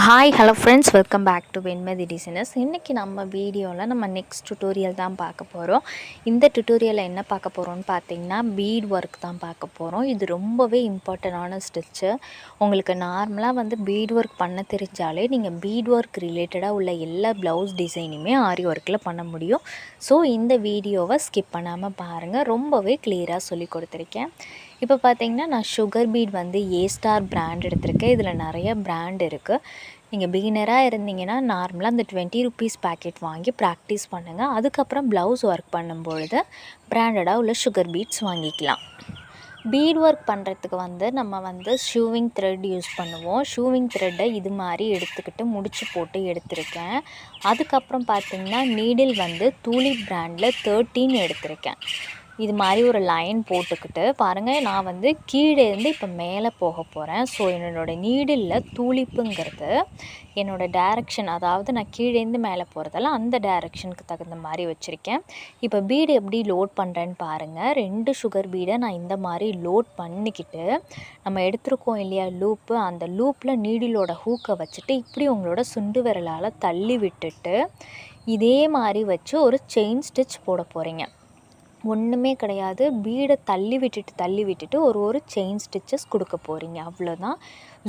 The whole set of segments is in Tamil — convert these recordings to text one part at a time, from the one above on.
Hi hello friends, welcome back to Venmathi designers. இன்றைக்கி நம்ம வீடியோவில் நம்ம நெக்ஸ்ட் டுட்டோரியல் தான் பார்க்க போகிறோம். இந்த டுட்டோரியலில் என்ன பார்க்க போகிறோம்னு பார்த்தீங்கன்னா பீட் ஒர்க் தான் பார்க்க போகிறோம். இது ரொம்பவே இம்பார்ட்டண்டான ஸ்டிச்சு. உங்களுக்கு நார்மலாக பீட் ஒர்க் பண்ண தெரிஞ்சாலே நீங்கள் பீட் ஒர்க் ரிலேட்டடாக உள்ள எல்லா ப்ளவுஸ் டிசைனுமே ஆரி ஒர்க்கில் பண்ண முடியும். ஸோ இந்த வீடியோவை ஸ்கிப் பண்ணாமல் பாருங்கள், ரொம்பவே கிளியராக சொல்லி கொடுத்துருக்கேன். இப்போ பார்த்தீங்கன்னா நான் சுகர் பீட் ஏ ஸ்டார் பிராண்ட் எடுத்திருக்கேன். இதில் நிறைய பிராண்ட் இருக்குது. நீங்கள் பிகினராக இருந்தீங்கன்னா நார்மலாக அந்த 20 ருபீஸ் பேக்கெட் வாங்கி ப்ராக்டிஸ் பண்ணுங்கள். அதுக்கப்புறம் ப்ளவுஸ் ஒர்க் பண்ணும்பொழுது பிராண்டடாக உள்ள சுகர் பீட்ஸ் வாங்கிக்கலாம். பீட் ஒர்க் பண்ணுறதுக்கு நம்ம ஷூவிங் த்ரெட் யூஸ் பண்ணுவோம். ஷூவிங் த்ரெட்டை இது மாதிரி எடுத்துக்கிட்டு முடிச்சு போட்டு எடுத்திருக்கேன். அதுக்கப்புறம் பார்த்திங்கன்னா நீடில் தூளி பிராண்டில் 13 எடுத்திருக்கேன். இது மாதிரி ஒரு லைன் போட்டுக்கிட்டு பாருங்கள், நான் கீழேருந்து இப்போ மேலே போக போகிறேன். ஸோ என்னோடய நீடிலில் தூளிப்புங்கிறது என்னோடய டைரக்ஷன், அதாவது நான் கீழேருந்து மேலே போகிறதால அந்த டைரக்ஷனுக்கு தகுந்த மாதிரி வச்சுருக்கேன். இப்போ பீடு எப்படி லோட் பண்ணுறேன்னு பாருங்கள். 2 சுகர் பீடை நான் இந்த மாதிரி லோட் பண்ணிக்கிட்டு நம்ம எடுத்துருக்கோம் இல்லையா லூப்பு, அந்த லூப்பில் நீடிலோட ஹூக்கை வச்சுட்டு இப்படி உங்களோட சுண்டு விரலால் தள்ளி விட்டுட்டு இதே மாதிரி வச்சு ஒரு செயின் ஸ்டிச் போட போகிறீங்க. ஒன்றுமே கிடையாது, பீடை தள்ளி விட்டுட்டு ஒரு செயின் ஸ்டிச்சஸ் கொடுக்க போகிறீங்க, அவ்வளோதான்.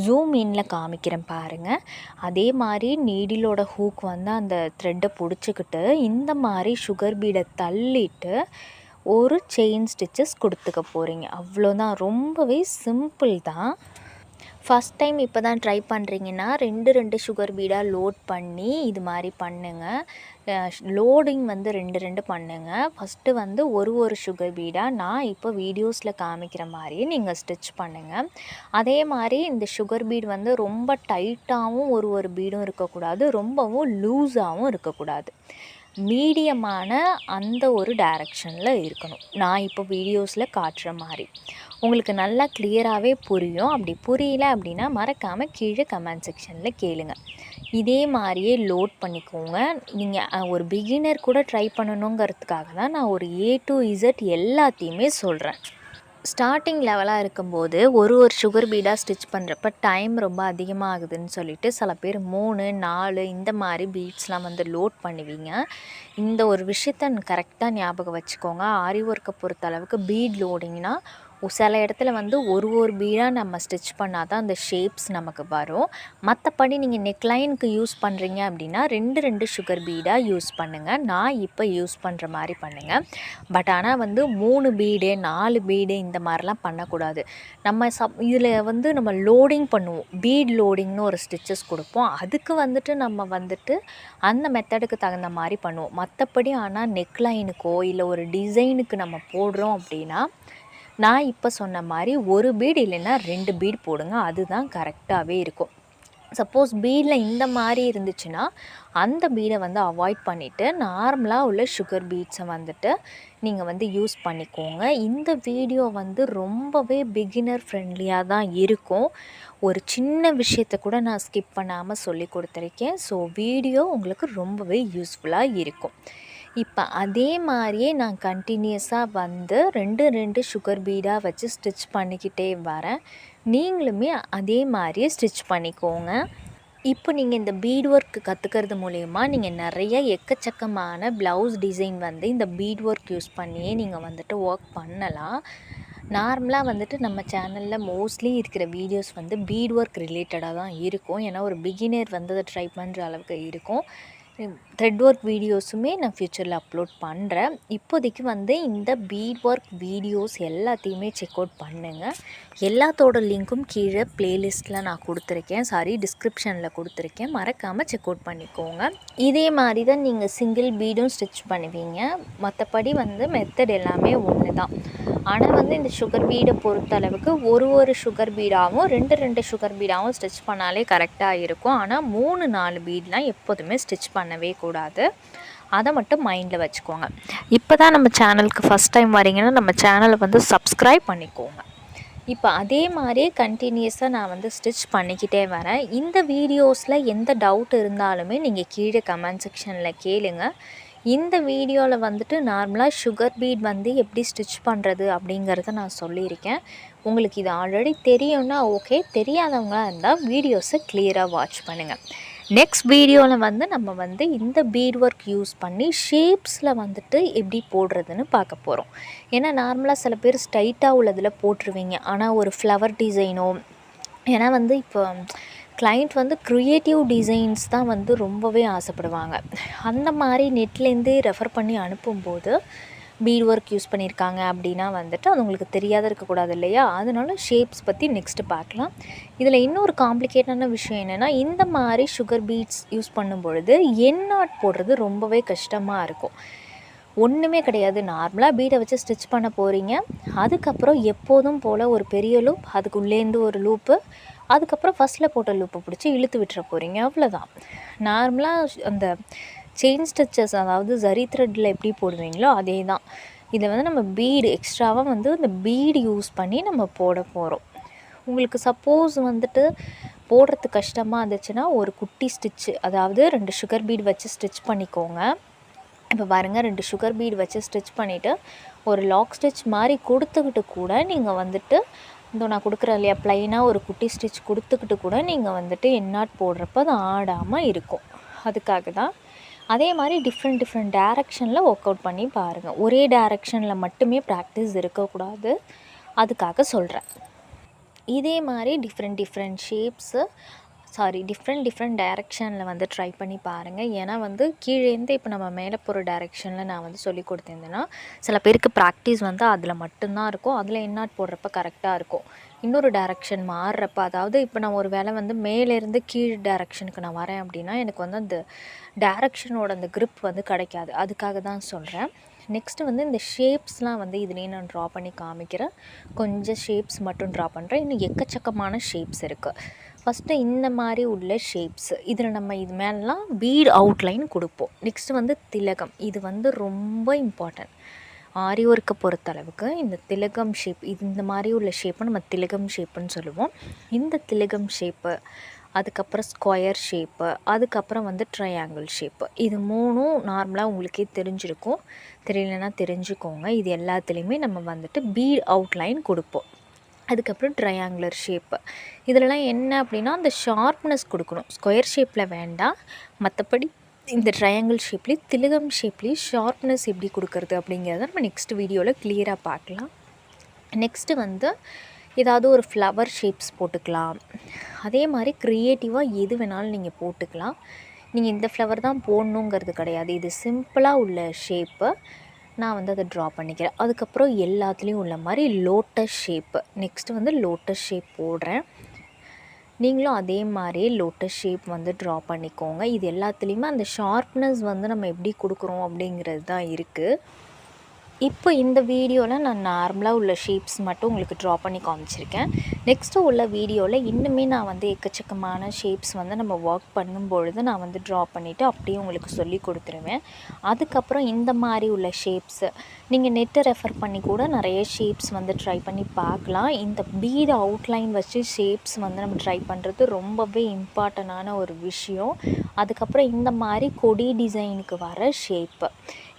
ஜூம் இன்னில் காமிக்கிறேன் பாருங்கள். அதே மாதிரி நீடிலோட ஹூக் அந்த த்ரெட்டை பிடிச்சிக்கிட்டு இந்த மாதிரி சுகர் பீடை தள்ளிட்டு ஒரு செயின் ஸ்டிச்சஸ் கொடுத்துக்க போகிறீங்க, அவ்வளோதான். ரொம்பவே சிம்பிள் தான். ஃபஸ்ட் டைம் இப்போ தான் ட்ரை பண்ணுறீங்கன்னா 2 சுகர் பீடாக லோட் பண்ணி இது மாதிரி பண்ணுங்கள். லோடிங் 2 பண்ணுங்கள். ஃபஸ்ட்டு ஒரு சுகர் பீடாக நான் இப்போ வீடியோஸில் காமிக்கிற மாதிரியே நீங்கள் ஸ்டிச் பண்ணுங்கள். அதே மாதிரி இந்த சுகர் பீட் ரொம்ப டைட்டாகவும் ஒரு பீடும் இருக்கக்கூடாது, ரொம்பவும் லூஸாகவும் இருக்கக்கூடாது. மீடியமான அந்த ஒரு டைரக்ஷனில் இருக்கணும். நான் இப்போ வீடியோஸில் காட்டுற மாதிரி உங்களுக்கு நல்லா கிளியராகவே புரியும். அப்படி புரியல அப்படின்னா மறக்காமல் கீழே கமெண்ட் செக்ஷனில் கேளுங்க. இதே மாதிரியே லோட் பண்ணிக்கோங்க. நீங்கள் ஒரு பிகினர் கூட ட்ரை பண்ணணுங்கிறதுக்காக தான் நான் ஒரு A to Z எல்லாத்தையுமே சொல்கிறேன். ஸ்டார்டிங் லெவலாக இருக்கும்போது ஒரு சுகர் பீடாக ஸ்டிச் பண்ணுறப்ப டைம் ரொம்ப அதிகமாக ஆகுதுன்னு சொல்லிட்டு சில பேர் 3, 4 இந்த மாதிரி பீட்ஸ்லாம் லோட் பண்ணுவீங்க. இந்த ஒரு விஷயத்த கரெக்டாக ஞாபகம் வச்சுக்கோங்க. ஆரி ஒர்க்கை பொறுத்த அளவுக்கு பீட் லோடிங்னா சில இடத்துல ஒரு பீடாக நம்ம ஸ்டிச் பண்ணால் தான் அந்த ஷேப்ஸ் நமக்கு வரும். மற்றபடி நீங்கள் நெக்லைனுக்கு யூஸ் பண்ணுறீங்க அப்படின்னா 2 சுகர் பீடாக யூஸ் பண்ணுங்கள். நான் இப்போ யூஸ் பண்ணுற மாதிரி பண்ணுங்கள். பட் ஆனால் 3 பீடு 4 பீடு இந்த மாதிரிலாம் பண்ணக்கூடாது. நம்ம இதில் நம்ம லோடிங் பண்ணுவோம், பீட் லோடிங்னு ஒரு ஸ்டிச்சஸ் கொடுப்போம். அதுக்கு நம்ம அந்த மெத்தடுக்கு தகுந்த மாதிரி பண்ணுவோம். மற்றபடி ஆனால் நெக்லைனுக்கோ இல்லை ஒரு டிசைனுக்கு நம்ம போடுறோம் அப்படின்னா நான் இப்போ சொன்ன மாதிரி ஒரு பீடு இல்லைன்னா 2 பீடு போடுங்க, அதுதான் கரெக்டாகவே இருக்கும். சப்போஸ் பீடில் இந்த மாதிரி இருந்துச்சுன்னா அந்த பீடை அவாய்ட் பண்ணிவிட்டு நார்மலாக உள்ள சுகர் பீட்ஸை நீங்கள் யூஸ் பண்ணிக்கோங்க. இந்த வீடியோ ரொம்பவே பிகினர் ஃப்ரெண்ட்லியாக தான் இருக்கும். ஒரு சின்ன விஷயத்தை கூட நான் ஸ்கிப் பண்ணாமல் சொல்லி கொடுத்துருக்கேன். ஸோ வீடியோ உங்களுக்கு ரொம்பவே யூஸ்ஃபுல்லாக இருக்கும். இப்போ அதே மாதிரியே நான் கண்டினியூஸாக 2 சுகர் பீடாக வச்சு ஸ்டிச் பண்ணிக்கிட்டே வரேன். நீங்களுமே அதே மாதிரியே ஸ்டிச் பண்ணிக்கோங்க. இப்போ நீங்கள் இந்த பீட் ஒர்க் கற்றுக்கிறது மூலயமா நீங்கள் நிறைய எக்கச்சக்கமான ப்ளவுஸ் டிசைன் இந்த பீட் ஒர்க் யூஸ் பண்ணியே நீங்கள் ஒர்க் பண்ணலாம். நார்மலாக நம்ம சேனலில் மோஸ்ட்லி இருக்கிற வீடியோஸ் பீட் ஒர்க் ரிலேட்டடாக தான் இருக்கும். ஏன்னா ஒரு பிகினர் அதை ட்ரை பண்ணுற அளவுக்கு இருக்கும். த்ரெட் ஒர்க் வீடியோஸுமே நான் ஃப்யூச்சரில் அப்லோட் பண்ணுறேன். இப்போதைக்கு இந்த பீட் ஒர்க் வீடியோஸ் எல்லாத்தையுமே செக் அவுட் பண்ணுங்கள். எல்லாத்தோட லிங்க்கும் கீழே ப்ளேலிஸ்ட்டில் நான் கொடுத்துருக்கேன், டிஸ்கிரிப்ஷனில் கொடுத்துருக்கேன். மறக்காமல் செக் அவுட் பண்ணிக்கோங்க. இதே மாதிரி தான் நீங்கள் சிங்கிள் பீடும் ஸ்டிச் பண்ணுவீங்க. மற்றபடி மெத்தட் எல்லாமே ஒன்று தான். ஆனால் இந்த சுகர் பீடை பொறுத்த அளவுக்கு ஒரு சுகர் பீடாகவும் 2 சுகர் பீடாகவும் ஸ்டிச் பண்ணாலே கரெக்டாக இருக்கும். ஆனால் 3, 4 பீட்லாம் எப்போதுமே ஸ்டிச் பண்ணவே கூடாது, அதை மட்டும் மைண்டில் வச்சுக்கோங்க. இப்போ தான் நம்ம சேனலுக்கு ஃபஸ்ட் டைம் வரீங்கன்னா நம்ம சேனலை சப்ஸ்கிரைப் பண்ணிக்கோங்க. இப்போ அதே மாதிரியே கண்டினியூஸாக நான் ஸ்டிச் பண்ணிக்கிட்டே வரேன். இந்த வீடியோஸில் எந்த டவுட் இருந்தாலுமே நீங்கள் கீழே கமெண்ட் செக்ஷனில் கேளுங்க. இந்த வீடியோவில் வந்துட்டு நார்மலாக சுகர் பீட் வந்து எப்படி ஸ்டிச் பண்ணுறது அப்படிங்கிறத நான் சொல்லியிருக்கேன். உங்களுக்கு இது ஆல்ரெடி தெரியும்னா ஓகே, தெரியாதவங்களாக இருந்தால் வீடியோஸை கிளியராக வாட்ச் பண்ணுங்கள். நெக்ஸ்ட் வீடியோவில் வந்து நம்ம வந்து இந்த பீட் ஒர்க் யூஸ் பண்ணி ஷேப்ஸில் வந்துட்டு எப்படி போடுறதுன்னு பார்க்க போகிறோம். ஏன்னா நார்மலாக சில பேர் ஸ்ட்ரைட்டாக உள்ளதில் போட்டுருவீங்க, ஆனால் ஒரு ஃப்ளவர் டிசைனோ, ஏன்னா வந்து இப்போ கிளைண்ட் வந்து க்ரியேட்டிவ் டிசைன்ஸ் தான் வந்து ரொம்பவே ஆசைப்படுவாங்க. அந்த மாதிரி நெட்லேருந்தே ரெஃபர் பண்ணி அனுப்பும்போது பீட் ஒர்க் யூஸ் பண்ணியிருக்காங்க அப்படின்னா வந்துட்டு அது உங்களுக்கு தெரியாத இருக்கக்கூடாது இல்லையா? அதனால ஷேப்ஸ் பற்றி நெக்ஸ்ட்டு பார்க்கலாம். இதில் இன்னொரு காம்ப்ளிகேட்டான விஷயம் என்னென்னா, இந்த மாதிரி சுகர் பீட்ஸ் யூஸ் பண்ணும்பொழுது எண்ணாட் போடுறது ரொம்பவே கஷ்டமாக இருக்கும். ஒன்றுமே கிடையாது, நார்மலாக பீடை வச்சு ஸ்டிச் பண்ண போகிறீங்க. அதுக்கப்புறம் எப்போதும் போல் ஒரு பெரிய லூப், அதுக்குள்ளேருந்து ஒரு லூப்பு, அதுக்கப்புறம் ஃபஸ்ட்டில் போட்ட லூப்பை பிடிச்சி இழுத்து விட்டுற போகிறீங்க, அவ்வளோதான். நார்மலாக அந்த செயின் ஸ்டிச்சஸ், அதாவது ஜரி த்ரெட்டில் எப்படி போடுவீங்களோ அதே தான். இதை வந்து நம்ம பீடு எக்ஸ்ட்ராவாக வந்து இந்த பீடு யூஸ் பண்ணி நம்ம போட போகிறோம். உங்களுக்கு சப்போஸ் வந்துட்டு போடுறதுக்கு கஷ்டமாக இருந்துச்சுன்னா ஒரு குட்டி ஸ்டிச்சு, அதாவது 2 சுகர் பீடு வச்சு ஸ்டிச் பண்ணிக்கோங்க. இப்போ பாருங்கள், 2 சுகர் பீடு வச்சு ஸ்டிச் பண்ணிவிட்டு ஒரு லாக் ஸ்டிச் மாதிரி கொடுத்துக்கிட்டு கூட நீங்கள் வந்துட்டு இந்த நான் கொடுக்குறேன் இல்லையா, ப்ளைனாக ஒரு குட்டி ஸ்டிச் கொடுத்துக்கிட்டு கூட நீங்கள் வந்துட்டு எண்ணாட் போடுறப்ப அது ஆடாமல் இருக்கும். அதுக்காக தான். அதே மாதிரி டிஃப்ரெண்ட் டைரக்ஷனில் ஒர்க் அவுட் பண்ணி பாருங்கள். ஒரே டைரக்ஷனில் மட்டுமே ப்ராக்டிஸ் இருக்கக்கூடாது, அதுக்காக சொல்கிறேன். இதே மாதிரி டிஃப்ரெண்ட் ஷேப்ஸு, டிஃப்ரெண்ட் டைரக்ஷனில் வந்து ட்ரை பண்ணி பாருங்கள். ஏன்னா வந்து கீழேருந்து இப்போ நம்ம மேலே போகிற டைரக்ஷனில் நான் வந்து சொல்லி கொடுத்துருந்தேன்னா சில பேருக்கு ப்ராக்டிஸ் வந்து அதில் மட்டும்தான் இருக்கும், அதில் எண்ணாட் போடுறப்ப கரெக்டாக இருக்கும். இன்னொரு டைரக்ஷன் மாறுறப்ப, அதாவது இப்போ நான் ஒரு வேளை வந்து மேலேருந்து கீழ் டைரக்ஷனுக்கு நான் வரேன் அப்படின்னா எனக்கு வந்து அந்த டைரக்ஷனோட அந்த க்ரிப் வந்து கிடைக்காது. அதுக்காக தான் சொல்கிறேன். நெக்ஸ்ட்டு வந்து இந்த ஷேப்ஸ்லாம் வந்து இதுலேயே நான் ட்ரா பண்ணி காமிக்கிறேன். கொஞ்சம் ஷேப்ஸ் மட்டும் ட்ரா பண்ணுறேன். இன்னும் எக்கச்சக்கமான ஷேப்ஸ் இருக்குது. ஃபஸ்ட்டு இந்த மாதிரி உள்ள ஷேப்ஸ், இதில் நம்ம இது மேலாம் பீட் அவுட்லைன் கொடுப்போம். நெக்ஸ்ட்டு வந்து திலகம், இது வந்து ரொம்ப இம்பார்ட்டன்ட். ஆரி ஒர்க்கை பொறுத்தளவுக்கு இந்த திலகம் ஷேப், இது இந்த மாதிரி உள்ள ஷேப்பை நம்ம திலகம் ஷேப்புன்னு சொல்லுவோம். இந்த திலகம் ஷேப்பு, அதுக்கப்புறம் ஸ்கொயர் ஷேப்பு, அதுக்கப்புறம் வந்து ட்ரையாங்கிள் ஷேப்பு, இது 3ம் நார்மலாக உங்களுக்கே தெரிஞ்சிருக்கும். தெரியலனா தெரிஞ்சுக்கோங்க. இது எல்லாத்துலேயுமே நம்ம வந்துட்டு பீட் அவுட்லைன் கொடுப்போம். அதுக்கப்புறம் ட்ரையாங்குலர் ஷேப்பு, இதிலலாம் என்ன அப்படின்னா அந்த ஷார்ப்னஸ் கொடுக்கணும். ஸ்கொயர் ஷேப்பில் வேண்டாம், மற்றபடி இந்த ட்ரையாங்கிள் ஷேப்லேயும் திலகம் ஷேப்லேயும் ஷார்ப்னஸ் எப்படி கொடுக்கறது அப்படிங்கிறத நம்ம நெக்ஸ்ட் வீடியோவில் கிளியராக பார்க்கலாம். நெக்ஸ்ட்டு வந்து ஏதாவது ஒரு ஃப்ளவர் ஷேப்ஸ் போட்டுக்கலாம். அதே மாதிரி க்ரியேட்டிவாக எது வேணாலும் நீங்கள் போட்டுக்கலாம். நீங்கள் இந்த ஃப்ளவர் தான் போடணுங்கிறது கிடையாது. இது சிம்பிளாக உள்ள ஷேப்பு நான் வந்து அதை ட்ரா பண்ணிக்கிறேன். அதுக்கப்புறம் எல்லாத்துலேயும் உள்ள மாதிரி லோட்டஸ் ஷேப்பு, நெக்ஸ்ட்டு வந்து லோட்டஸ் ஷேப் போடுறேன். நீங்களும் அதே மாதிரி லோட்டஸ் ஷேப் வந்து ட்ரா பண்ணிக்கோங்க. இது எல்லாத்துலேயுமே அந்த ஷார்ப்னஸ் வந்து நம்ம எப்படி கொடுக்குறோம் அப்படிங்கிறது தான் இருக்குது. இப்போ இந்த வீடியோவில் நான் நார்மலாக உள்ள ஷேப்ஸ் மட்டும் உங்களுக்கு ட்ரா பண்ணி காமிச்சிருக்கேன். நெக்ஸ்ட்டு உள்ள வீடியோவில் இன்னுமே நான் வந்து எக்கச்சக்கமான ஷேப்ஸ் வந்து நம்ம ஒர்க் பண்ணும்பொழுது நான் வந்து ட்ரா பண்ணிவிட்டு அப்படியே உங்களுக்கு சொல்லி கொடுத்துருவேன். அதுக்கப்புறம் இந்த மாதிரி உள்ள ஷேப்ஸு நீங்கள் நெட்டை ரெஃபர் பண்ணி கூட நிறைய ஷேப்ஸ் வந்து ட்ரை பண்ணி பார்க்கலாம். இந்த பீட் அவுட்லைன் வச்சு ஷேப்ஸ் வந்து நம்ம ட்ரை பண்ணுறது ரொம்பவே இம்பார்ட்டண்டான ஒரு விஷயம். அதுக்கப்புறம் இந்த மாதிரி கொடி டிசைனுக்கு வர ஷேப்பு,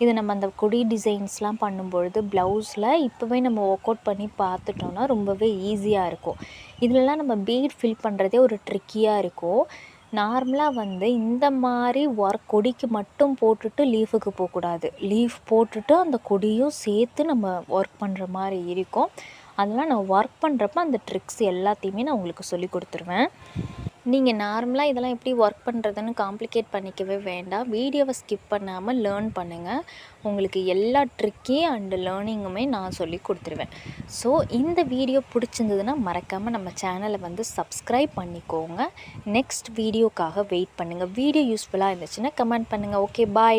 இது நம்ம அந்த கொடி டிசைன்ஸ்லாம் பண்ணும்பொழுது ப்ளவுஸில் இப்போவே நம்ம ஒர்க் அவுட் பண்ணி பார்த்துட்டோன்னா ரொம்பவே ஈஸியாக இருக்கும். இதிலலாம் நம்ம பீட் ஃபில் பண்ணுறதே ஒரு ட்ரிக்கியாக இருக்கும். நார்மலாக வந்து இந்த மாதிரி ஒர்க் கொடிக்கு மட்டும் போட்டுட்டு லீஃபுக்கு போகக்கூடாது. லீஃப் போட்டுட்டு அந்த கொடியும் சேர்த்து நம்ம ஒர்க் பண்ணுற மாதிரி இருக்கும். அதெல்லாம் நான் ஒர்க் பண்ணுறப்ப அந்த ட்ரிக்ஸ் எல்லாத்தையுமே நான் உங்களுக்கு சொல்லி கொடுத்துருவேன். நீங்கள் நார்மலாக இதெல்லாம் எப்படி ஒர்க் பண்ணுறதுன்னு காம்ப்ளிகேட் பண்ணிக்கவே வேண்டாம். வீடியோவை ஸ்கிப் பண்ணாமல் லேர்ன் பண்ணுங்கள். உங்களுக்கு எல்லா ட்ரிக்கையும் அண்டு லேர்னிங்குமே நான் சொல்லி கொடுத்துருவேன். ஸோ இந்த வீடியோ பிடிச்சிருந்ததுன்னா மறக்காமல் நம்ம சேனலை வந்து சப்ஸ்கிரைப் பண்ணிக்கோங்க. நெக்ஸ்ட் வீடியோக்காக வெயிட் பண்ணுங்கள். வீடியோ யூஸ்ஃபுல்லாக இருந்துச்சுன்னா கமெண்ட் பண்ணுங்கள். ஓகே, பாய்.